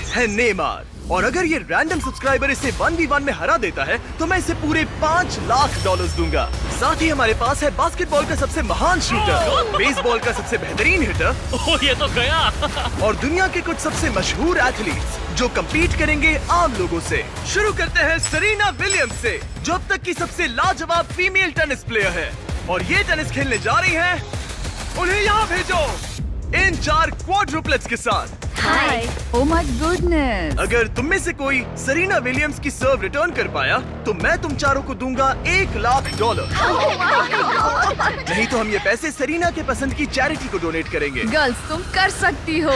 है नेमार। और अगर ये रैंडम सब्सक्राइबर इसे 1v1 में हरा देता है तो मैं इसे पूरे $5 लाख दूंगा। साथ ही हमारे पास है बास्केटबॉल का सबसे महान शूटर, बेसबॉल का सबसे बेहतरीन हिटर, ये तो गया। और दुनिया के कुछ सबसे मशहूर एथलीट्स जो कम्पीट करेंगे आम लोगों से। शुरू करते हैं सेरेना विलियम्स से, जो अब तक की सबसे लाजवाब फीमेल टेनिस प्लेयर है। और ये टेनिस खेलने जा रही हैं, उन्हें यहाँ भेजो इन 4 क्वाड्रुप्लेट्स के साथ। हाय। Oh my goodness. अगर तुम में से कोई सेरेना विलियम्स की सर्व रिटर्न कर पाया तो मैं तुम चारों को दूंगा $1 लाख। नहीं तो हम ये पैसे सेरेना के पसंद की चैरिटी को डोनेट करेंगे। गर्ल्स तुम कर सकती हो।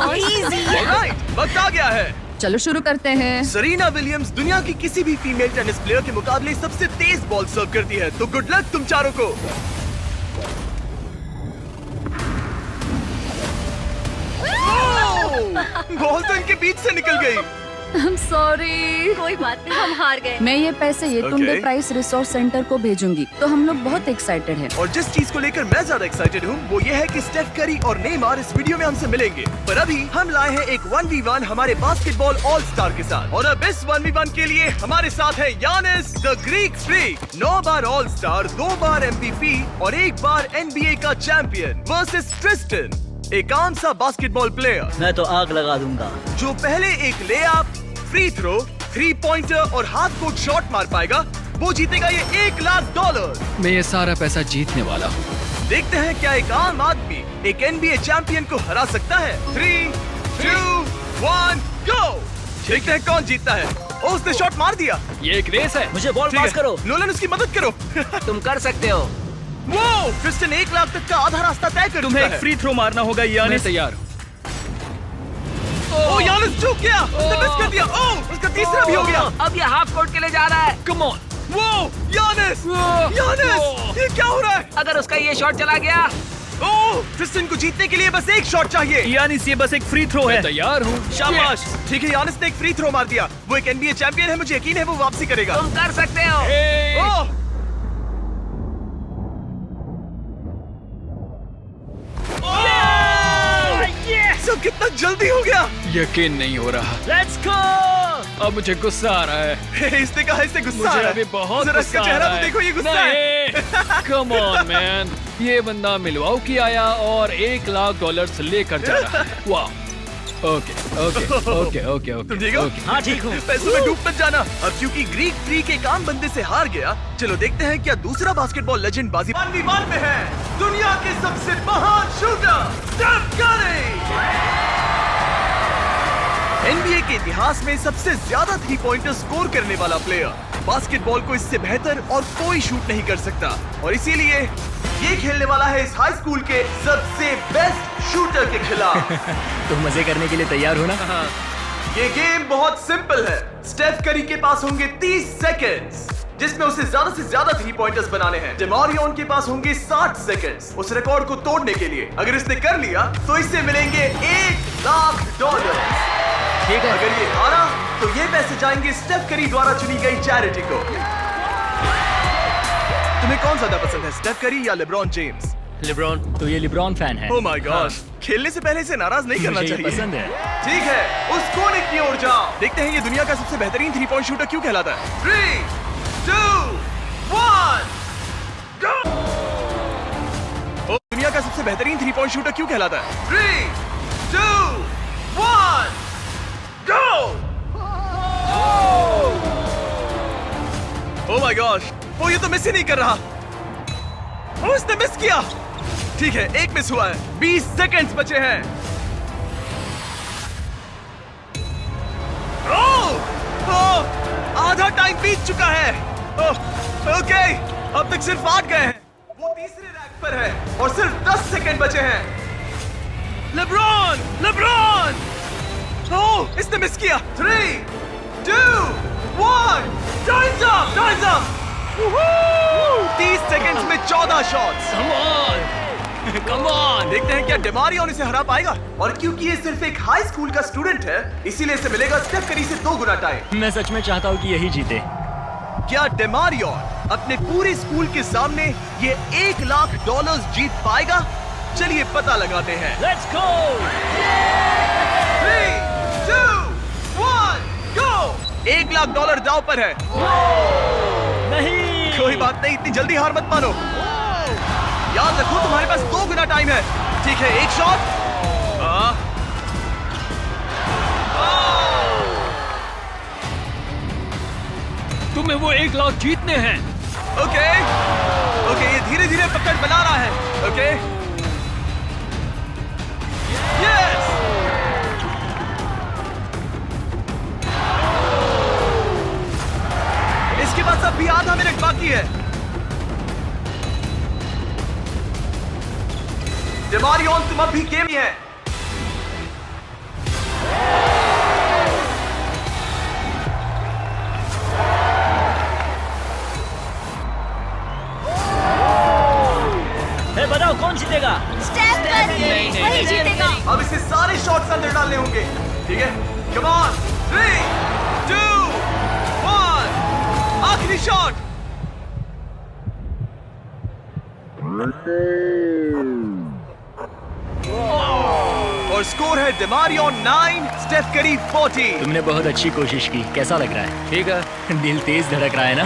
ऑलराइट, वक्त आ गया है। चलो शुरू करते हैं। सेरेना विलियम्स दुनिया की किसी भी फीमेल टेनिस प्लेयर के मुकाबले सबसे तेज बॉल सर्व करती है, तो गुड लक तुम चारों को। बॉल तो इनके बीच से निकल गई। I'm sorry। कोई बात नहीं, हम हार गए। मैं ये पैसे ये तुंडे प्राइस रिसोर्स सेंटर को भेजूंगी। तो हम लोग बहुत एक्साइटेड हैं। और जिस चीज को लेकर मैं ज्यादा एक्साइटेड हूँ वो ये है कि स्टेफ करी और नेमार इस वीडियो में हमसे मिलेंगे। पर अभी हम लाए हैं एक 1v1 हमारे बास्केटबॉल ऑल स्टार के साथ। और अब इस 1v1 के लिए हमारे साथ है Yannis the Greek freak, 9 bar all star, 2 bar MVP और 1 बार NBA का चैंपियन, वर्सेस ट्रिस्टन, एक आम सा बास्केटबॉल प्लेयर। मैं तो आग लगा दूंगा। जो पहले एक लेअप, फ्री थ्रो, 3 पॉइंटर और हाथ कोर्ट शॉट मार पाएगा वो जीतेगा ये $1 लाख। मैं ये सारा पैसा जीतने वाला हूँ। देखते हैं क्या एक आम आदमी एक NBA चैंपियन को हरा सकता है। 3, 2, 1, गो। देखते हैं कौन जीतता है। ओ, उसने शॉट मार दिया। ये एक रेस है। मुझे बॉल ठीक पास है, करो। नोलन उसकी मदद करो। तुम कर सकते हो। वो क्रिस्टन $1 लाख तक का आधा रास्ता तय कर तुम्हें चुका एक है। फ्री थ्रो मारना होगा यानिस। मैं तैयार हूँ। ओ, यानिस चूक गया। उसने मिस कर दिया। ओ, उसका तीसरा भी हो गया। अब ये हाफ कोर्ट के लिए जा रहा है। Come on. वो यानिस, यानिस, ये क्या हो रहा है? अगर उसका ये शॉट चला गया। ओ, क्रिस्टन को जीतने के लिए बस एक शॉट चाहिए। यानिस ये बस एक फ्री थ्रो है। तैयार हूँ। शाबाश। ठीक है, यानिस ने एक फ्री थ्रो मार दिया। वो एक NBA चैंपियन है, मुझे यकीन है वो वापसी करेगा। तुम कर सकते हो। ओह! सब कितना जल्दी हो गया। यकीन नहीं हो रहा। Let's go. अब मुझे गुस्सा आ रहा है। इसने कहा इससे गुस्सा आ मुझे रहा है। अभी बहुत जरा गुस्सा इसका आ चेहरा रहा तो है। देखो, ये गुस्सा है। Come on man. ये बंदा मिलवाउकी आया और $1 लाख लेकर जा रहा है। वाह। ओके ओके ओके ओके तुम ओके ठीक हो? ओके। हाँ ठीक हूँ। पैसों में डूब मत जाना। अब क्योंकि ग्रीक फ्रीक एक आम बंदे से हार गया, चलो देखते हैं क्या दूसरा बास्केटबॉल लेजेंड बाजी 1v1 में है। दुनिया के सबसे महान शूटर स्टेफ करी। NBA के इतिहास में सबसे ज्यादा 3 पॉइंटर स्कोर करने वाला प्लेयर। बास्केटबॉल को इससे बेहतर और कोई शूट नहीं कर सकता, और इसीलिए ये खेलने वाला है इस हाई स्कूल के सबसे बेस्ट शूटर के खिलाफ। तुम मजे करने के लिए तैयार हो ना? ये गेम बहुत सिंपल है। स्टेफ करी के पास होंगे 30 सेकंड्स, जिसमें उसे ज्यादा से ज्यादा 3 पॉइंटर्स बनाने हैं। डेमारियन के पास होंगे 60 सेकंड्स उस रिकॉर्ड को तोड़ने के लिए। अगर इसने कर लिया तो इससे मिलेंगे $1 लाख। ठीक है। अगर ये हारा तो ये पैसे जाएंगे स्टेफ करी द्वारा चुनी गई चैरिटी को। तुम्हें कौन ज्यादा पसंद है, स्टेफ करी या लेब्रॉन जेम्स? लिब्रॉन। तो ये लिब्रॉन फैन है। ओह माय गॉड, खेलने से पहले इसे नाराज नहीं करना मुझे ये चाहिए। पसंद है। ठीक है, उस कोने की ओर जाओ। देखते हैं ये दुनिया का सबसे बेहतरीन 3 पॉइंट शूटर क्यों कहलाता है। 3, 2, 1, गो। दुनिया का सबसे बेहतरीन 3 पॉइंट शूटर क्यों कहलाता है। 3, 2, 1, गो। ओह माय गॉश, वो ये तो मिस ही नहीं कर रहा। ओ, इसने मिस किया। ठीक है, एक मिस हुआ है। 20 सेकंड्स बचे हैं। आधा टाइम बीत चुका है। ओके, अब तक सिर्फ 8 गए हैं। वो तीसरे रैक पर है और सिर्फ 10 सेकंड बचे हैं। LeBron, LeBron! ओह, इसने मिस किया। 3, 2, 1, times up, times up. 30 seconds में 14 shots. Come on, come on. देखते हैं क्या डेमारियन इसे हरा पाएगा। और क्योंकि ये सिर्फ एक हाई स्कूल का स्टूडेंट है, इसीलिए इसे मिलेगा स्टेफ करी से 2 गुना टाइम। मैं सच में चाहता हूँ कि यही जीते। क्या डेमारियन अपने पूरे स्कूल के सामने ये $1 लाख जीत पाएगा? चलिए पता लगाते हैं। Let's go. 3, 2, $1,00,000 दांव पर है। नहीं, कोई बात नहीं, इतनी जल्दी हार मत मानो। याद रखो तुम्हारे पास 2 गुना टाइम है। ठीक है, एक शॉट। तुम्हें वो 1,00,000 जीतने हैं। ओके, ये धीरे धीरे पकड़ बना रहा है। Okay, yes. इसके पास अब भी आधा मिनट बाकी है। डेमारियन, तुम अब भी गेम में है। बताओ कौन जीतेगा? वही जीतेगा। अब इसे सारे शॉट्स अंदर डालने होंगे। ठीक है, कम ऑन, 3, 2, 1, आखिरी शॉट। और स्कोर है डेमारियन 9, स्टेफ करी 40। तुमने बहुत अच्छी कोशिश की। कैसा लग रहा है? ठीक है। दिल तेज धड़क रहा है ना?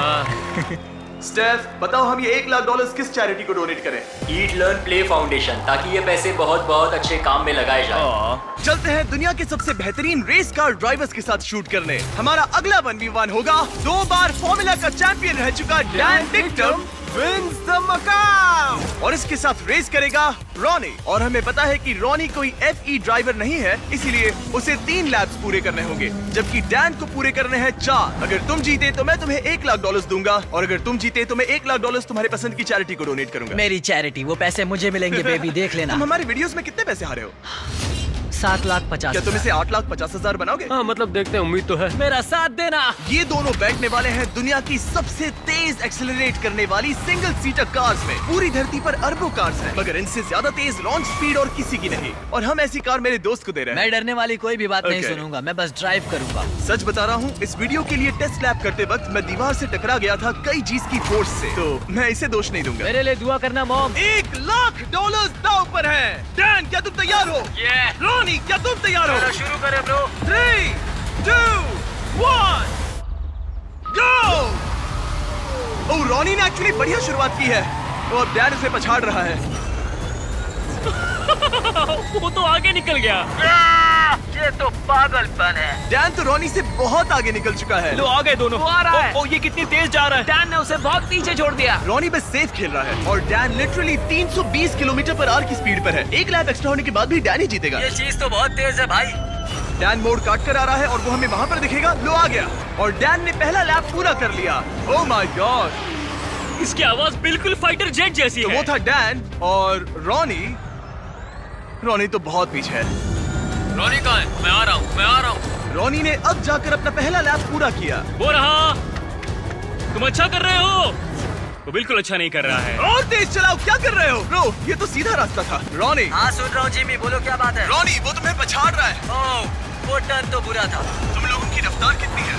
स्टेफ, बताओ हम ये $1,00,000 किस चैरिटी को डोनेट करें? ईट लर्न प्ले फाउंडेशन, ताकि ये पैसे बहुत बहुत अच्छे काम में लगाए जाएं। चलते हैं दुनिया के सबसे बेहतरीन रेस कार ड्राइवर्स के साथ शूट करने। हमारा अगला 1v1 होगा 2 बार फॉर्मूला का चैंपियन रह चुका डैन टिक्टम विंस द मकाम, और इसके साथ रेस करेगा रॉनी। और हमें पता है कि रॉनी कोई FE ड्राइवर नहीं है, इसीलिए उसे 3 लैप्स पूरे करने होंगे, जबकि डैन को पूरे करने हैं 4। अगर तुम जीते तो मैं तुम्हें $1,00,000 दूंगा, और अगर तुम जीते तो मैं $1,00,000 तुम्हारे पसंद की चैरिटी को डोनेट करूंगा। मेरी चैरिटी, वो पैसे मुझे मिलेंगे बेबी, देख लेना। तुम हमारे वीडियोस में कितने पैसे हारे हो? 7,50,000। क्या तुम इसे 8,50,000 बनाओगे? हाँ, मतलब देखते हैं, उम्मीद तो है। मेरा साथ देना। ये दोनों बैठने वाले हैं दुनिया की सबसे तेज एक्सेलरेट करने वाली सिंगल सीटर कार्स में। पूरी धरती पर अरबों कार्स हैं, मगर इनसे ज्यादा तेज लॉन्च स्पीड और किसी की नहीं। और हम ऐसी कार मेरे दोस्त को दे रहे हैं। मैं डरने वाली कोई भी बात नहीं Okay. सुनूंगा, मैं बस ड्राइव करूंगा। सच बता रहा हूँ, इस वीडियो के लिए टेस्ट लैब करते वक्त मैं दीवार से टकरा गया था कई G's की फोर्स से, तो मैं इसे दोष नहीं दूंगा। मेरे लिए दुआ करना मॉम। $1,00,000 दांव पर है। डैन, क्या तुम तैयार हो? रॉनी, क्या तुम तैयार हो? शुरू करें ब्रो। 3, 2, 1, गो! ओह, रॉनी ने एक्चुअली बढ़िया शुरुआत की है। वो अब डैन उसे पछाड़ रहा है। वो तो आगे निकल गया। ये तो पागलपन है। डैन तो रॉनी से बहुत आगे निकल चुका है। लो, आ गए दोनों। वो आ रहा है। ओ, ये कितनी तेज जा रहा है। डैन ने उसे बहुत पीछे छोड़ दिया। रॉनी बस सेफ खेल रहा है, और Dan literally 320 kilometre per hour की स्पीड पर है। 1 लैप एक्स्ट्रा होने के बाद भी डैन ही जीतेगा। ये चीज तो बहुत तेज है भाई। डैन मोड़ काट कर आ रहा है, और वो हमें वहाँ पर दिखेगा। लो, आ गया, और डैन ने पहला लैप पूरा कर लिया। ओह माय गॉड, इसकी आवाज बिल्कुल फाइटर जेट जैसी तो है। वो था डैन, और रॉनी तो बहुत पीछे है। रॉनी कहाँ है? मैं आ रहा हूँ। रॉनी ने अब जाकर अपना पहला लैप पूरा किया। वो रहा। तुम अच्छा कर रहे हो। वो बिल्कुल अच्छा नहीं कर रहा है। और तेज चलाओ, क्या कर रहे हो? ब्रो, ये तो सीधा रास्ता था। रॉनी, हाँ सुन रहा हूँ जिमी, बोलो क्या बात है? रॉनी, वो तुम्हें पछाड़ रहा है। ओह, वो टर्न तो बुरा था। तुम लोगों की रफ्तार कितनी है?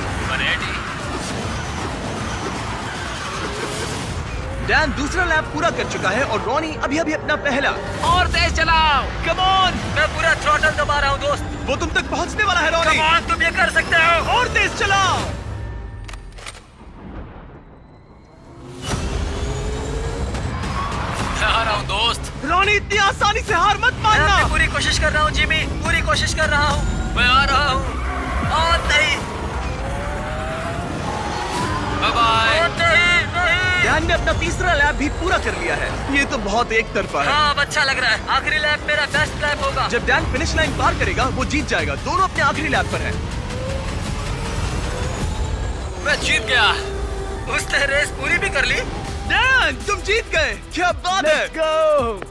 डैन दूसरा लैप पूरा कर चुका है, और रॉनी अभी अपना पहला। और तेज चलाओ। कम ऑन, मैं पूरा थ्रॉटल दबा रहा हूँ दोस्त। वो तुम तक पहुंचने वाला है रॉनी। Come on, तुम ये कर सकते हो। और तेज चलाओ। मैं आ रहा हूँ दोस्त। रॉनी, इतनी आसानी से हार मत मानना। मैं पूरी कोशिश कर रहा हूँ जिमी, पूरी कोशिश कर रहा हूँ। मैं आ रहा हूँ। और नहीं। बाय। और नहीं। डैन ने अपना तीसरा लैप भी पूरा कर लिया है। ये तो बहुत एक तरफा है। हाँ, अब अच्छा लग रहा है। आखिरी लैप मेरा बेस्ट लैप होगा। जब डैन फिनिश लाइन पार करेगा, वो जीत जाएगा। दोनों अपने आखिरी लैप पर हैं। मैं जीत गया। उसने रेस पूरी भी कर ली। डैन, तुम जीत गए। क्या बात है।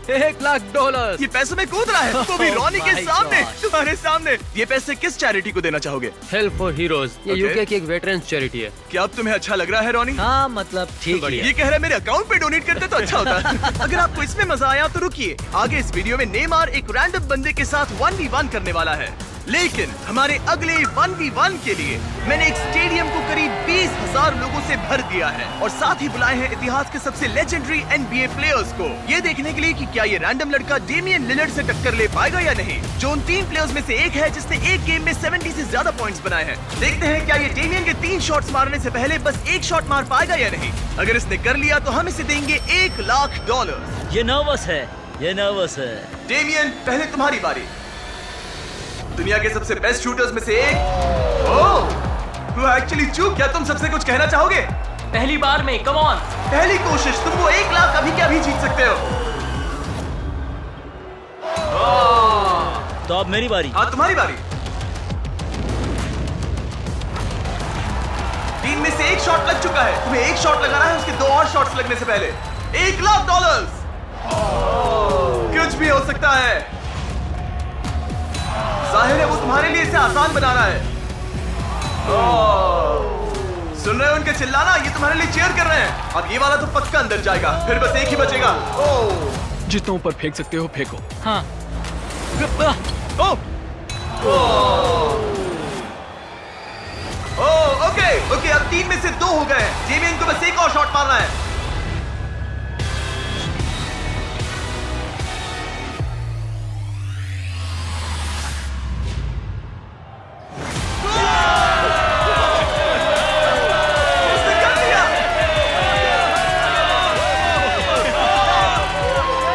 $1,00,000। ये पैसों में कूद रहा है, वो भी Oh रॉनी के my सामने, gosh. तुम्हारे सामने। ये पैसे किस चैरिटी को देना चाहोगे? Help for heroes. ये Okay. यूके की एक वेटरन्स चैरिटी है। क्या अब तुम्हें अच्छा लग रहा है रॉनी? हाँ, मतलब ठीक है। ये कह रहा है मेरे अकाउंट पे डोनेट करते तो अच्छा होता। अगर आपको इसमें मजा आया तो रुकिए, आगे इस वीडियो में नेमार एक रैंडम बंदे के साथ 1v1 करने वाला है। लेकिन हमारे अगले 1v1 के लिए मैंने एक स्टेडियम को करीब 20,000 लोगों से भर दिया है और साथ ही बुलाए हैं इतिहास के सबसे लेजेंडरी NBA प्लेयर्स को, ये देखने के लिए कि क्या ये रैंडम लड़का डेमियन लिलर्ड से टक्कर ले पाएगा या नहीं, जो उन 3 प्लेयर्स में से एक है जिसने एक गेम में 70 से ज्यादा पॉइंट्स बनाए हैं। देखते हैं क्या ये डेमियन के 3 शॉट्स मारने से पहले बस एक शॉट मार पाएगा या नहीं। अगर इसने कर लिया तो हम इसे देंगे $1,00,000। ये नर्वस है, ये नर्वस है। डेमियन, पहले तुम्हारी बारी। दुनिया के सबसे बेस्ट शूटर्स में से एक। ओह, एक्चुअली चूक, क्या तुम सबसे कुछ कहना चाहोगे? पहली बार में, कम ऑन। पहली कोशिश, तुम वो 1,00,000 अभी क्या भी जीत सकते हो। तो अब मेरी बारी। हाँ, तुम्हारी बारी। 3 में से एक शॉट लग चुका है, तुम्हें एक शॉट लगाना है उसके 2 और शॉट्स लगने से पहले। $1,00,000। कुछ भी हो सकता है। जाहिर है वो तुम्हारे लिए इसे आसान बना रहा है। सुन रहे हो उनके चिल्लाना? ये तुम्हारे लिए चीयर कर रहे हैं। अब ये वाला तो पक्का अंदर जाएगा, फिर बस एक ही बचेगा। जितना ऊपर फेंक सकते हो फेंको। हाँ। ओके, अब 3 में से 2 हो गए हैं। डेमियन को बस एक और शॉट मारना है। उसने कर दिया।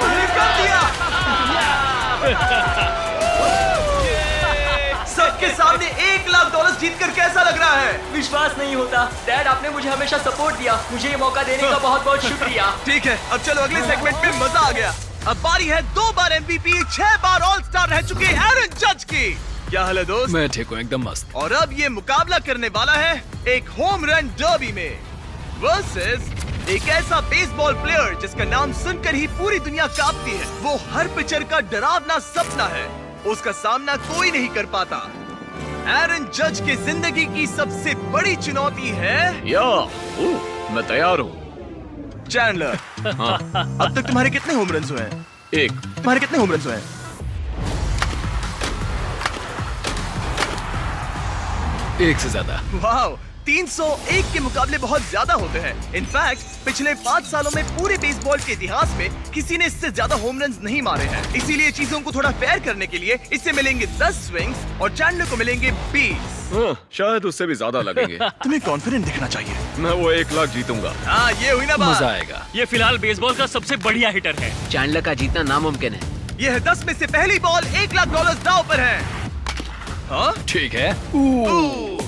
उसने कर दिया। सबके सामने $1,00,000 जीतकर कैसा लग रहा है? विश्वास नहीं होता। डैड, आपने मुझे हमेशा सपोर्ट दिया, मुझे ये मौका देने का बहुत बहुत शुक्रिया। ठीक है, अब चलो अगले सेगमेंट में मजा आ गया। अब बारी है 2 बार MVP, 6 बार ऑल स्टार रह चुके एरन जज की। क्या हाल है दोस्त? मैं ठीक हूँ, एकदम मस्त। और अब ये मुकाबला करने वाला है एक होम रन डर्बी में वर्सेस एक ऐसा बेसबॉल प्लेयर जिसका नाम सुनकर ही पूरी दुनिया कांपती है। वो हर पिचर का डरावना सपना है, उसका सामना कोई नहीं कर पाता। एरन जज के जिंदगी की सबसे बड़ी चुनौती है मैं तैयार हूँ। चैंडलर। अब तक तुम्हारे कितने होम रन्स हुए हैं? 1। तुम्हारे कितने होम रन्स हुए हैं? 1 से ज्यादा। वाह, 301 के मुकाबले बहुत ज्यादा होते हैं। इनफैक्ट पिछले 5 सालों में पूरे बेसबॉल के इतिहास में किसी ने इससे ज्यादा होम रन्स नहीं मारे हैं। इसीलिए चीजों को थोड़ा फेयर करने के लिए इससे मिलेंगे 10 स्विंग्स और चैंडलर को मिलेंगे 20। शायद उससे भी ज्यादा लगेंगे। तुम्हें कॉन्फिडेंट दिखना चाहिए। मैं वो 1,00,000 जीतूंगा। हाँ, ये हुई ना बात। मजा आएगा। ये फिलहाल बेसबॉल का सबसे बढ़िया हिटर है। चैंडलर का जीतना नामुमकिन है। ये है 10 में से पहली बॉल, $1,00,000 दांव पर है। हाँ? ठीक है।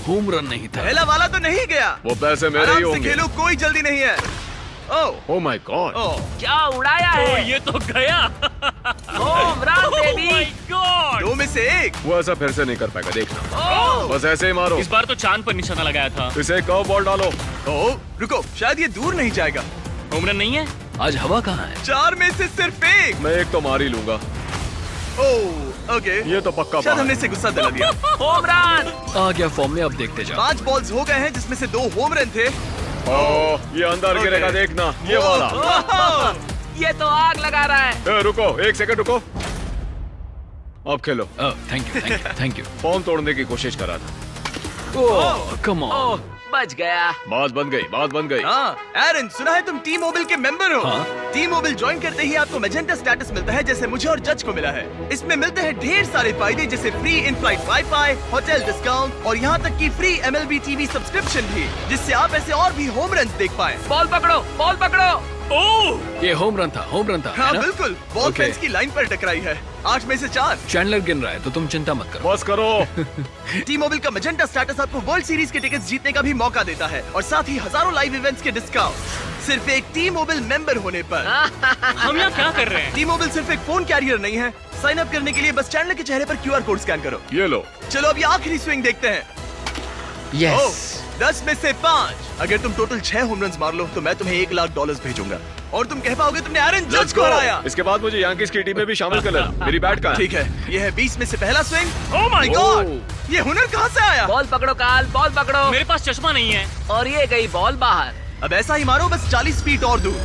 होम रन नहीं था। पहला वाला तो नहीं गया। वो पैसे मेरे ही आराम से होंगे। खेलो, कोई जल्दी नहीं है। Oh my God. क्या उड़ाया ओ, है? ये तो गया। Home run Oh baby. my God! 2 में से 1। वो ऐसा फिर से नहीं कर पाएगा, देखना। बस ऐसे ही मारो। इस बार तो चांद पर निशाना लगाया था। इसे कर्व बॉल डालो। रुको, शायद ये दूर नहीं जाएगा। होम रन नहीं है? आज हवा कहाँ है? 4 में से सिर्फ 1। मैं एक तो मार ही लूंगा। ओके, ये तो पक्का शायद बात हमने है। इसे गुस्सा दिला दिया। Home run. आ गया फॉर्म में, अब देखते जाओ। 5 बॉल्स हो गए हैं जिसमें से 2 होम रन थे। ये अंदर गिरेगा, देखना। ये वाला। ये तो आग लगा रहा है। रुको, 1 सेकंड रुको। अब खेलो। Thank you, thank you, thank you. Form तोड़ने की कोशिश कर रहा था। ओह, कम ओह, ऑन। बच गया। बात बन गई, बात बन गई। हाँ, एरन, सुना है तुम टी मोबाइल के मेंबर हो। हाँ। टी मोबाइल ज्वाइन करते ही आपको मैजेंटा स्टेटस मिलता है, जैसे मुझे और जज को मिला है। इसमें मिलते हैं ढेर सारे फायदे, जैसे free in flight wifi, hotel discount और यहाँ तक की फ्री MLB TV सब्सक्रिप्शन भी, जिससे आप ऐसे और भी होम रन देख पाए। बॉल पकड़ो, बॉल पकड़ो। ओह, ये होम रन था, होम रन था। हाँ है ना? बिल्कुल, बॉल Okay. फेंस की लाइन पर टकराई है। 8 में से 4। चैंडलर गिन रहा है, तो तुम चिंता मत करो। बस करो। टी मोबाइल का मैजेंटा स्टेटस आपको वर्ल्ड सीरीज के टिकट्स जीतने का भी मौका देता है और साथ ही हजारों लाइव इवेंट्स के डिस्काउंट सिर्फ एक टी मोबाइल मेंबर होने पर। हम यहाँ क्या कर रहे हैं? टी मोबाइल सिर्फ एक फोन कैरियर नहीं है। साइन अप करने के लिए बस चैनल के चेहरे पर QR कोड स्कैन करो। ये लो। चलो अब ये आखिरी स्विंग देखते हैं। यस। 10 में से 5। अगर तुम टोटल 6 होम रन्स मार लो तो मैं तुम्हें $1,00,000 भेजूंगा और तुम कह पाओगे तुमने एरन जज Let's को go. हराया। इसके बाद मुझे यांकीज की टीम में भी शामिल कर लेना। मेरी बैट का ठीक है, ये है 20 में से पहला swing. Oh my God, God! ये हुनर कहाँ से आया? बॉल पकड़ो काल, बॉल पकड़ो। मेरे पास चश्मा नहीं है। और ये गई बॉल बाहर। अब ऐसा ही मारो, बस 40 फीट और दूर।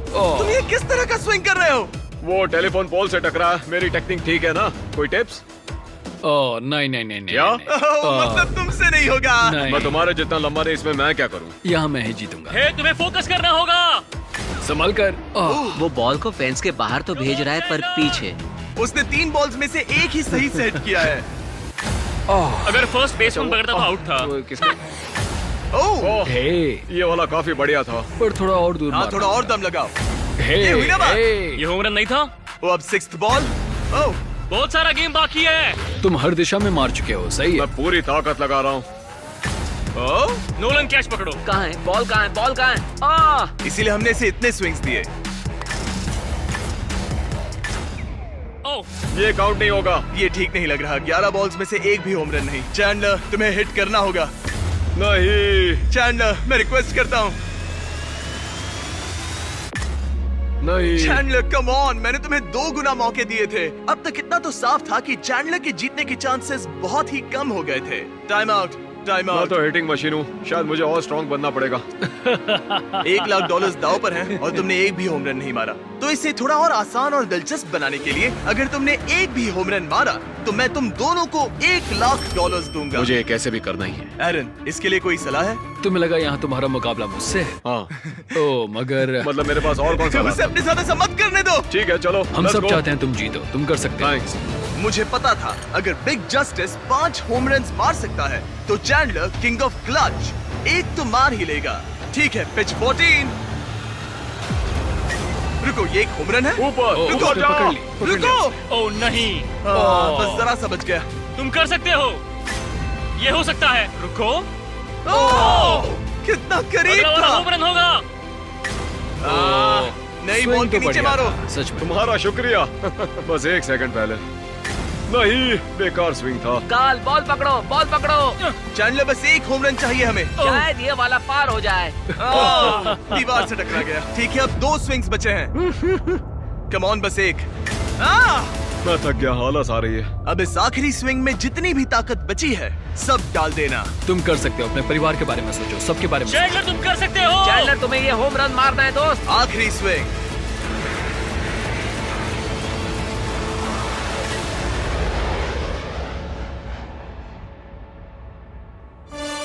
तुम ये किस तरह का स्विंग कर रहे हो? वो टेलीफोन पोल से टकरा। मेरी टेक्निक ठीक है ना? कोई टिप्स? ओह नहीं नहीं नहीं नहीं क्या? नहीं। मतलब तुमसे नहीं होगा। नहीं। मैं तुम्हारे जितना लंबा नहीं, इसमें मैं क्या करूं? यहाँ मैं ही जीतूंगा। हे, तुम्हें फोकस करना होगा। संभल कर। वो बॉल को फेंस के बाहर तो भेज रहा है पर पीछे। उसने 3 बॉल्स में से एक ही सही से हिट किया है। अगर फर्स्ट बेसमैन पकड़ता तो आउट था। ओह, ओह, हे, ये वाला काफी बढ़िया था। पर थोड़ा और दूर हाँ मारना। थोड़ा और दम लगाओ। हे, ये हुई ना बात? हे, ये होम रन नहीं था। वो अब 6th बॉल। ओह, बहुत सारा गेम बाकी है। तुम हर दिशा में मार चुके हो, सही है। मैं पूरी ताकत लगा रहा हूँ। ओह, नोलन कैच पकड़ो। कहाँ है बॉल? कहाँ है बॉल? कहाँ है? इसीलिए हमने इसे इतने स्विंग्स दिए। ओह, ये काउंट नहीं होगा। ये ठीक नहीं लग रहा। 11 बॉल्स में से एक भी होम रन नहीं। चैंडलर, तुम्हें हिट करना होगा। नहीं, चैंडलर, मैं रिक्वेस्ट करता हूँ। नहीं। चैंडलर कम ऑन, मैंने तुम्हें 2 गुना मौके दिए थे। अब तक इतना तो साफ था कि चैंडलर के जीतने के चांसेस बहुत ही कम हो गए थे। टाइम आउट, टाइम मैं आउट। तो हिटिंग मशीन हूँ, शायद मुझे और स्ट्रॉन्ग बनना पड़ेगा। $1 लाख दाव पर हैं और तुमने एक भी होम रन नहीं मारा। तो इसे थोड़ा और आसान और दिलचस्प बनाने के लिए अगर तुमने एक भी होम रन मारा तो मैं तुम दोनों को $1 लाख दूंगा। मुझे ये कैसे भी करना ही है। एरन, इसके लिए कोई सलाह है? तुम्हें लगा यहाँ तुम्हारा मुकाबला मुझसे है? हाँ, ओ मगर मतलब मेरे पास और कौन सा उसे अपने साथ ऐसा मत करने दो। ठीक है, चलो हम let's सब go। चाहते हैं तुम जीतो, तुम कर सकते हो। थैंक्स। मुझे पता था अगर बिग जस्टिस 5 होम रन मार सकता है तो चैंडलर किंग ऑफ क्लच एक तो मार ही लेगा। ठीक है, पिच 14। रुको, ये एक होम रन है? ऊपर, ओ, रुको, उसने पकड़ ली, पकड़ लिया। रुको। ओह नहीं। हाँ, बस जरा सा बच गया। तुम कर सकते हो। ये हो सकता है। रुको। ओह, कितना करीब अगला वाला था। होम रन होगा। नई Swing बॉल के तो नीचे बढ़िया मारो। था, सच में। तुम्हारा शुक्रिया। बस 1 सेकंड पहले। नहीं, बेकार स्विंग था। काल बॉल पकड़ो, बॉल पकड़ो। चैंडलर, बस एक होम रन चाहिए हमें। शायद ये वाला पार हो जाए। दीवार से टकरा गया। ठीक है, अब 2 स्विंग्स बचे हैं। कम ऑन, बस एक। मैं थक गया, आलस आ रही है। अब इस आखिरी स्विंग में जितनी भी ताकत बची है सब डाल देना। तुम कर सकते हो, अपने परिवार के बारे में सोचो, सबके बारे में सोचो। चैंडलर तुम कर सकते हो। चैंडलर, तुम्हें ये होम रन मारना है दोस्त। आखिरी स्विंग।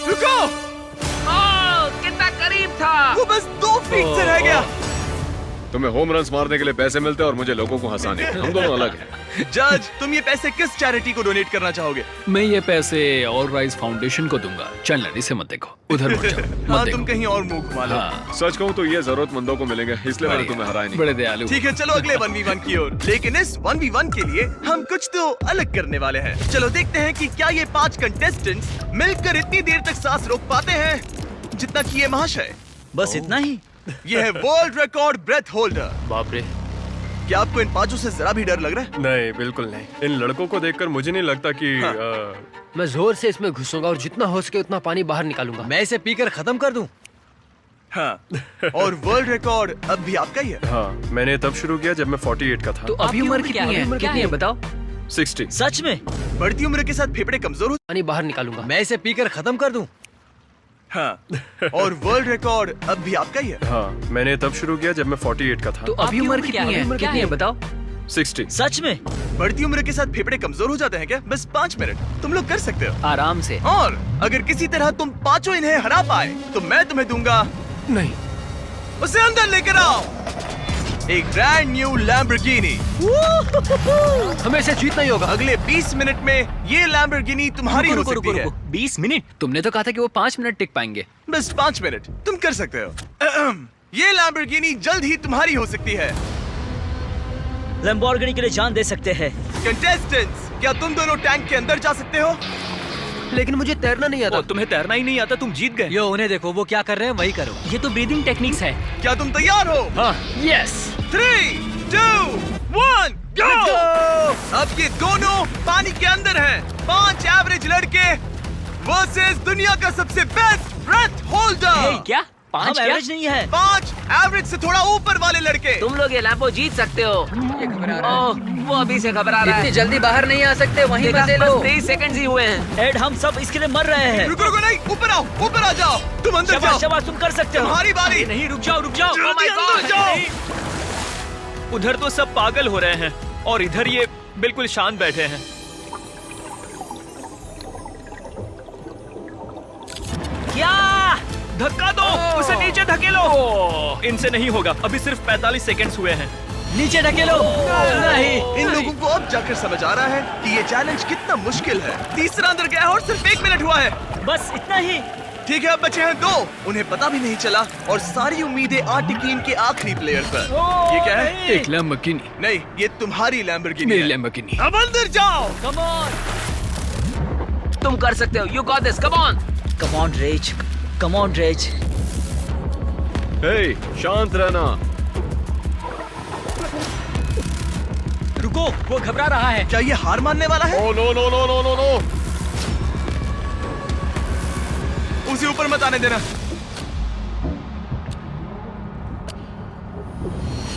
रुको, कितना करीब था। वो बस 2 फीट से रह गया। तुम्हें होम रन्स मारने के लिए पैसे मिलते हैं और मुझे लोगों को हंसाने। हम दोनों अलग हैं। जज, तुम ये पैसे किस चैरिटी को डोनेट करना चाहोगे? मैं ये पैसे ऑल राइज फाउंडेशन को दूंगा। चैंडलर, इसे मत देखो, उधर मुड़ जाओ, हाँ, मत तुम देखो। कहीं और मुंह घुमा लो। हाँ, सच कहूँ तो ये जरूरतमंदों को मिलेंगे, इसलिए मैंने तुम्हें हराया नहीं। बड़े दयालु। ठीक है, चलो अगले 1v1 की ओर। लेकिन इस 1v1 के लिए हम कुछ तो अलग करने वाले हैं। चलो देखते हैं कि क्या ये 5 कंटेस्टेंट्स मिलकर इतनी देर तक सांस रोक पाते हैं जितना कि ये महाशय। बस इतना ही। ये है वर्ल्ड रिकॉर्ड ब्रेथ होल्डर। बाप रे। क्या आपको इन 5 से जरा भी डर लग रहा है? नहीं, बिल्कुल नहीं। इन लड़कों को देखकर मुझे नहीं लगता कि हाँ। मैं जोर से इसमें घुसूंगा और जितना हो सके उतना पानी बाहर निकालूंगा। मैं इसे पीकर खत्म कर दूं। हाँ, और वर्ल्ड रिकॉर्ड अब भी आपका ही है। हाँ, मैंने तब शुरू किया जब मैं 48 का था। तो अभी उम्र कितनी है? कितनी है बताओ? 60। सच में? बढ़ती उम्र के साथ फेफड़े कमजोर हो। पानी बाहर निकालूंगा। मैं इसे पीकर खत्म कर दूं। हाँ, और वर्ल्ड रिकॉर्ड अब भी आपका ही है। हाँ, मैंने तब शुरू किया जब मैं 48 का था। तो अभी उम्र कितनी है? कितनी है बताओ? 60। सच में? बढ़ती उम्र के साथ फेफड़े कमजोर हो जाते हैं क्या? बस 5 मिनट तुम लोग कर सकते हो। आराम से। और अगर किसी तरह तुम 5 इन्हें हरा पाए तो मैं तुम्हें दूंगा। नहीं, उसे अंदर लेकर आओ। एक ब्रांड न्यू लैम्बोर्गिनी। हमें इसे जीतना ही होगा। अगले 20 मिनट में ये लैम्बोर्गिनी तुम्हारी हो रुको, सकती रुको, है। रुको। 20 मिनट। तुमने तो कहा था कि वो 5 मिनट टिक पाएंगे। बस 5 मिनट तुम कर सकते हो। ये लैम्बोर्गिनी जल्द ही तुम्हारी हो सकती है। लैम्बोर्गिनी के लिए जान दे सकते हैं। कंटेस्टेंट्स, क्या तुम दोनों टैंक के अंदर जा सकते हो? लेकिन मुझे तैरना नहीं आता। तुम्हें तैरना ही नहीं आता, तुम जीत गए। यो उन्हें देखो, वो क्या कर रहे हैं वही करो। ये तो ब्रीदिंग टेक्निक्स है। क्या तुम तैयार हो? हाँ। यस। 3, 2, 1, गो! अब ये दोनों पानी के अंदर हैं। 5 एवरेज लड़के वर्सेस दुनिया का सबसे बेस्ट ब्रेथ होल्डर। क्या? 5 हम क्या? एवरेज नहीं है। 5 एवरेज से थोड़ा ऊपर वाले लड़के। तुम लोग ये लैम्बो जीत सकते हो। ये घबरा रहा है। ओह, वो अभी से घबरा रहा इतनी है। जल्दी बाहर नहीं आ सकते, वहीं देखा, बसे बस लो। 23 सेकंड ही हुए हैं। एड, हम सब इसके लिए मर रहे हैं। रुको रुको, नहीं, ऊपर आओ, ऊपर आ जाओ। तुम अंदर शाबाश जाओ, शाबाश, तुम कर सकते हो। तुम्हारी बारी। नहीं, रुक जाओ, रुक जाओ। जल्दी Oh my अंदर God, जाओ। नहीं। उधर तो सब पागल हो रहे हैं और इधर ये बिल्कुल शांत बैठे हैं। धक्का दो, उसे नीचे धकेलो। इनसे नहीं होगा, अभी सिर्फ 45 सेकंड्स हुए हैं। नीचे ढकेलो। नहीं, इन लोगों को अब जाकर समझ आ रहा है कि ये चैलेंज कितना मुश्किल है। तीसरा अंदर गया है और सिर्फ 1 मिनट हुआ है। बस इतना ही। ठीक है, अब बचे हैं 2। उन्हें पता भी नहीं चला और सारी उम्मीदें आ टिकी इनके आखिरी प्लेयर पर। ये क्या है? एक लैम्बोर्गिनी। नहीं, ये तुम्हारी लैम्बोर्गिनी मेरी है। लैम्बोर्गिनी। अब अंदर जाओ। कम ऑन, तुम कर सकते हो, you got this, come on. Come on रेज, कम ऑन रेज। हे, शांत रहना। रुको, वो घबरा रहा है। क्या ये हार मानने वाला है? Oh no no no no no no. उसे ऊपर मत आने देना।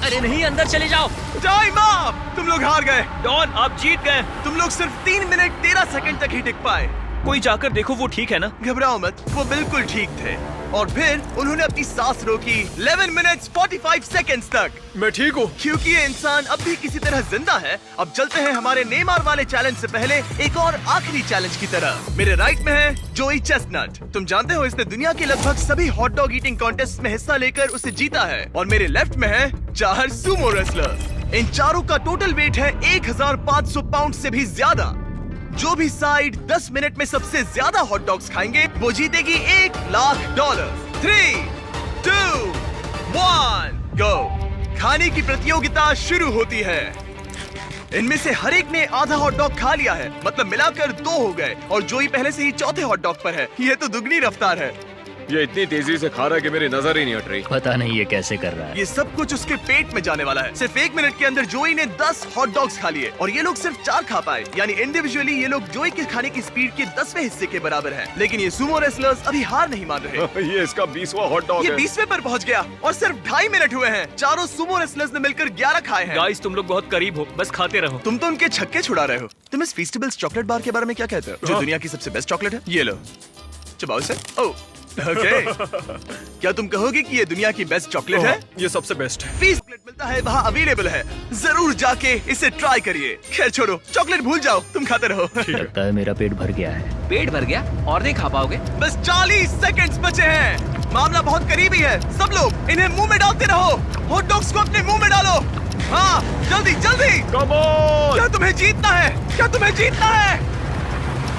अरे नहीं, अंदर चले जाओ। Time up! तुम लोग हार गए। डॉन, आप जीत गए। तुम लोग सिर्फ 3 मिनट 13 सेकंड तक ही टिक पाए। कोई जाकर देखो, वो ठीक है ना? घबराओ मत, वो बिल्कुल ठीक थे। और फिर उन्होंने अपनी सांस रोकी 11 मिनट्स 45 सेकंड्स तक। मैं ठीक हूँ। क्योंकि ये इंसान अब भी किसी तरह जिंदा है। अब चलते हैं हमारे नेमार वाले चैलेंज से पहले एक और आखिरी चैलेंज की तरफ। मेरे राइट में है जोई चेस्टनट। तुम जानते हो इसने दुनिया के लगभग सभी हॉट डॉग ईटिंग कॉन्टेस्ट में हिस्सा लेकर उसे जीता है। और मेरे लेफ्ट में है 4 सुमो रेसलर। इन चारों का टोटल वेट है 1500 पाउंड से भी ज्यादा। जो भी साइड 10 मिनट में सबसे ज्यादा हॉट डॉग्स खाएंगे वो जीतेगी $1,00,000। 3, 2, 1, गो। खाने की प्रतियोगिता शुरू होती है। इनमें से हर एक ने आधा हॉट डॉग खा लिया है, मतलब मिलाकर 2 हो गए। और जोई पहले से ही चौथे हॉट डॉग पर है। ये तो दुगनी रफ्तार है। ये इतनी तेजी से खा रहा है कि मेरी नजर ही नहीं हट रही। पता नहीं ये कैसे कर रहा है। ये सब कुछ उसके पेट में जाने वाला है। सिर्फ 1 मिनट के अंदर जोई ने 10 हॉट डॉग्स खा लिए और ये लोग सिर्फ 4 खा पाए। यानी इंडिविजुअली ये लोग जोई के खाने की स्पीड के 10वें हिस्से के बराबर हैं। लेकिन ये सुमो रेसलर्स अभी हार नहीं मान रहे। ये इसका 20वां हॉट डॉग ये है। 20वें पर पहुंच गया और सिर्फ 2.5 मिनट हुए हैं। चारों सुमो रेसलर्स ने मिलकर 11 खाए हैं। गाइस, तुम लोग बहुत करीब हो, बस खाते रहो। तुम तो उनके छक्के छुड़ा रहे हो। तुम इस फीस्टेबल्स चॉकलेट बार के बारे में क्या कहते हो, जो दुनिया की सबसे बेस्ट चॉकलेट है? ये लो, चबाओ इसे। ओह, ओके। क्या तुम कहोगे कि ये दुनिया की बेस्ट चॉकलेट है? ये सबसे बेस्ट है। फीस चॉकलेट मिलता है, वहाँ अवेलेबल है। जरूर जाके इसे ट्राई करिए। खैर छोड़ो, चॉकलेट भूल जाओ, तुम खाते रहो। लगता है मेरा पेट भर गया है। पेट भर गया और नहीं खा पाओगे? बस 40 सेकंड्स बचे हैं। मामला बहुत करीबी है। सब लोग इन्हें मुंह में डालते रहो। हॉट डॉग्स को अपने मुंह में डालो। हाँ, जल्दी जल्दी। Come on. क्या तुम्हें जीतना है? क्या तुम्हें जीतना है?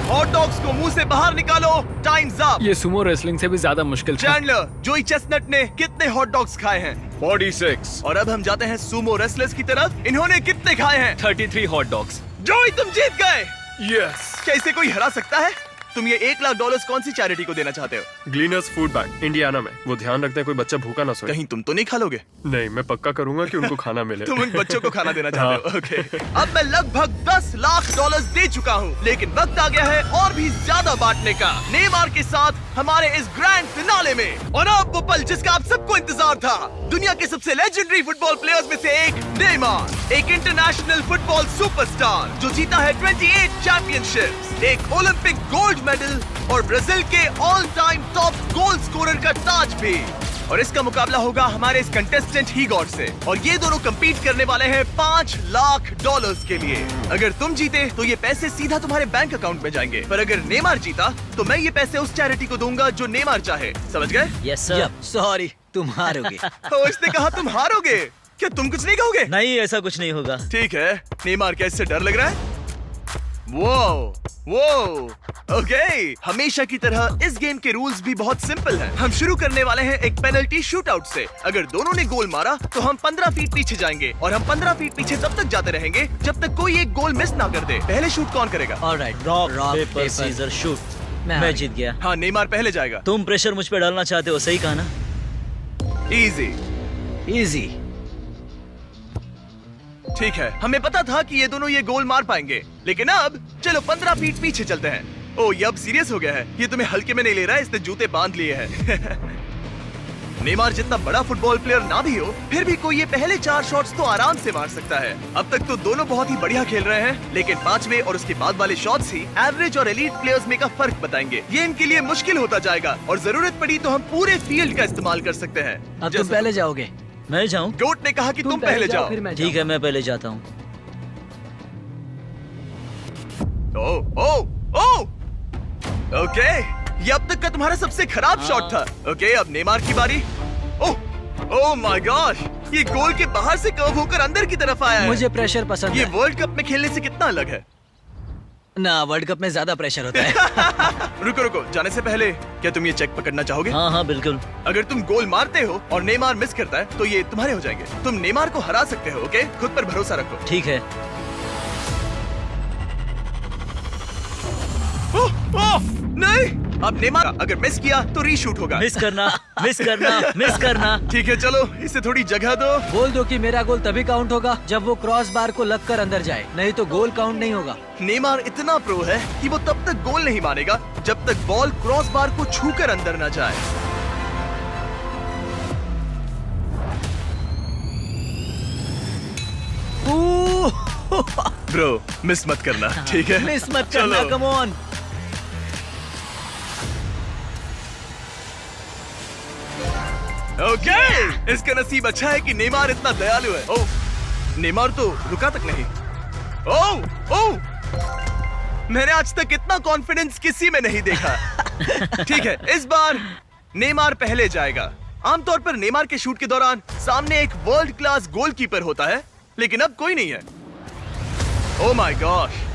हॉट डॉग्स को मुंह से बाहर निकालो। Times up. ये सुमो रेसलिंग से भी ज्यादा मुश्किल था। चैंडलर, जोई चेस्टनट ने कितने हॉट डॉग्स खाए हैं? 46। और अब हम जाते हैं सुमो रेसलर्स की तरफ। इन्होंने कितने खाए हैं? 33 हॉट डॉग्स। जोई, तुम जीत गए। यस। क्या इसे कोई हरा सकता है? तुम ये $1,00,000 कौन सी चैरिटी को देना चाहते हो? ग्लीनर्स फूड बैंक, इंडियाना में। वो ध्यान रखते हैं कोई बच्चा भूखा ना सोए। कहीं तुम तो नहीं खा लोगे? नहीं, मैं पक्का करूंगा कि उनको खाना मिले। तुम उन बच्चों को खाना देना चाहते हो? ओके। अब मैं लगभग $10,00,000 दे चुका हूँ, लेकिन वक्त आ गया है और भी ज्यादा बांटने का। नेमार के साथ हमारे इस ग्रैंड फिनाले में। और अब वो पल जिसका आप सबको इंतजार था। दुनिया के सबसे लेजेंडरी फुटबॉल प्लेयर्स में से एक नेमार, एक इंटरनेशनल फुटबॉल सुपरस्टार जो जीता है 28 चैंपियनशिप्स, एक ओलंपिक गोल्ड मेडल और ब्राजील के all time top goal scorer का ताज भी। और इसका मुकाबला होगा हमारे इस कंटेस्टेंट हीगॉड से। और ये दोनों compete करने वाले हैं $5,00,000 के लिए। अगर तुम जीते तो ये पैसे सीधा तुम्हारे बैंक अकाउंट में जाएंगे, पर अगर नेमार जीता तो मैं ये पैसे उस चैरिटी को दूंगा जो नेमार चाहे। समझ गए? Yes sir. सॉरी, तुम हारोगे। तो इसने कहा तुम हारोगे। क्या तुम कुछ नहीं कहोगे? नहीं, ऐसा कुछ नहीं होगा। ठीक है। नेमार, क्या इससे डर लग रहा है? वो ओके। हमेशा की तरह इस गेम के रूल्स भी बहुत सिंपल हैं। हम शुरू करने वाले हैं एक पेनल्टी शूटआउट से। अगर दोनों ने गोल मारा तो हम 15 फीट पीछे जाएंगे और हम 15 फीट पीछे तब तक जाते रहेंगे जब तक कोई एक गोल मिस ना कर दे। पहले शूट कौन करेगा? Alright, rock paper scissor shoot. मैं जीत गया। हाँ, नेमार पहले जाएगा। तुम प्रेशर मुझ पे डालना चाहते हो, सही कहा ना? इजी। इजी। ठीक है, हमें पता था कि ये दोनों ये गोल मार पाएंगे, लेकिन अब चलो 15 फीट पीछे चलते हैं। ओह, ये अब सीरियस हो गया है। ये तुम्हें हल्के में नहीं ले रहा है, इसने जूते बांध लिए हैं। नेमार जितना बड़ा फुटबॉल प्लेयर ना भी हो, फिर भी कोई ये पहले 4 शॉट्स तो आराम से मार सकता है। अब तक तो दोनों बहुत ही बढ़िया खेल रहे हैं, लेकिन 5वें और उसके बाद वाले शॉट्स ही एवरेज और एलीट प्लेयर्स में का फर्क बताएंगे। ये इनके लिए मुश्किल होता जाएगा और जरूरत पड़ी तो हम पूरे फील्ड का इस्तेमाल कर सकते हैं। अब तुम पहले जाओगे? मैं जाऊं? गोट ने कहा कि तुम पहले जाओ। ठीक है, मैं पहले जाता हूँ। ओके, ये अब तक का तुम्हारा सबसे खराब शॉट था। ओके, अब नेमार की बारी। ओह माय गॉश, ये गोल के बाहर से कर्व होकर अंदर की तरफ आया है। मुझे प्रेशर पसंद ये है। वर्ल्ड कप में खेलने से कितना अलग है? ना, वर्ल्ड कप में ज्यादा प्रेशर होता है। रुको रुको, जाने से पहले क्या तुम ये चेक पकड़ना चाहोगे? हाँ हाँ बिल्कुल। अगर तुम गोल मारते हो और नेमार मिस करता है तो ये तुम्हारे हो जाएंगे। तुम नेमार को हरा सकते हो। ओके, खुद पर भरोसा रखो। ठीक है। ओह नहीं, अब नेमार अगर मिस किया तो रीशूट होगा। मिस करना, मिस करना, मिस करना। ठीक है, चलो इसे थोड़ी जगह दो। बोल दो कि मेरा गोल तभी काउंट होगा जब वो क्रॉस बार को लगकर अंदर जाए, नहीं तो गोल काउंट नहीं होगा। नेमार इतना प्रो है कि वो तब तक गोल नहीं मानेगा जब तक बॉल क्रॉस बार को छूकर अंदर न जाए। ब्रो, मिस मत करना, ठीक है? मिस मत करना, चलो। Come on. ओके, इसका नसीब अच्छा है कि नेमार इतना दयालु है। ओह, नेमार तो रुका तक नहीं। ओह ओह, मैंने आज तक इतना कॉन्फिडेंस किसी में नहीं देखा। ठीक है, इस बार नेमार पहले जाएगा। आमतौर पर नेमार के शूट के दौरान सामने एक वर्ल्ड क्लास गोलकीपर होता है, लेकिन अब कोई नहीं है। ओह माय गॉश,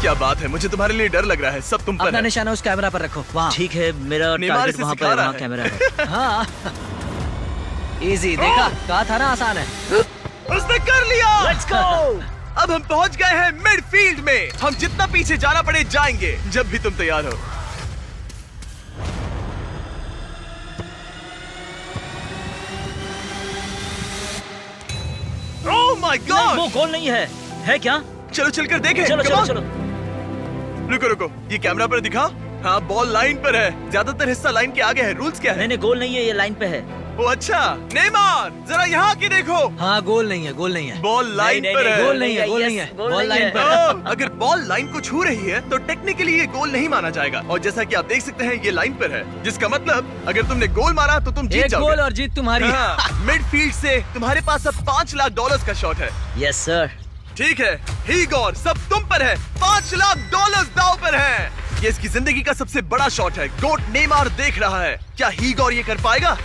क्या बात है, मुझे तुम्हारे लिए डर लग रहा है। सब तुम पर अपना है। निशाना उस कैमरा पर रखो। वहाँ। ठीक है, मेरा नेमार टारगेट इसे वहाँ सिखा पर, रहा वहाँ है। कैमरा है। हाँ, इजी, देखा? कहा था ना आसान है। उसने कर लिया। Let's go. अब हम पहुंच गए हैं मिडफील्ड में। हम जितना पीछे जाना पड़े जाएंगे, जब भी तुम तैयार हो। ओह माय नहीं, गॉड, वो गोल नहीं है। है क्या? चलो चलकर देखें। चलो Come चलो on। चलो। रुको रुको, ये कैमरा पर दिखा। हाँ, बॉल लाइन पर है। ज्यादातर हिस्सा लाइन के आगे है। रूल्स क्या है? नहीं नहीं, गोल नहीं है, ये लाइन पे है। ओ अच्छा, नेमार जरा यहाँ की देखो। हाँ, गोल नहीं है, गोल नहीं है। बॉल लाइन पर है। गोल नहीं है, गोल नहीं है, बॉल लाइन पर है। ओह, अगर बॉल लाइन को छू रही है तो टेक्निकली ये गोल नहीं माना जाएगा। और जैसा कि आप देख सकते हैं, ये लाइन पर है, जिसका मतलब अगर तुमने गोल मारा तो तुम जीत एक जाओगे। गोल और जीत तुम्हारी। मिडफील्ड से तुम्हारे पास अब $5 लाख का शॉट है। Yes sir. ठीक है, हीगोर, सब तुम पर है। $5 लाख दांव पर है। ये इसकी जिंदगी का सबसे बड़ा शॉट है। गोट नेमार देख रहा है। क्या हीगोर ये कर पाएगा?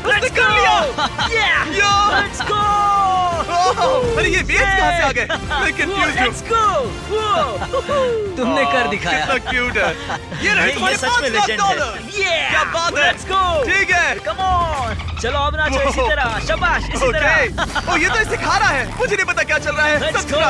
उसने कर लिया। यो! Let's go. ओह, अरे ये वेव्स कहाँ से आ गए? मैं कंफ्यूज हूँ। Let's go. तुमने कर दिखाया। कितना क्यूट है। ये रहे ये तुम्हारे सच में $5 लाख। legend है। क्या बात है। Let's go. ठीक है। कम ऑन, चलो अब नाचो इसी तरह। शाबाश, इसी तरह। ओके, ओ ये तो इसे खा रहा है। मुझे नहीं पता क्या चल रहा है। Let's सब go.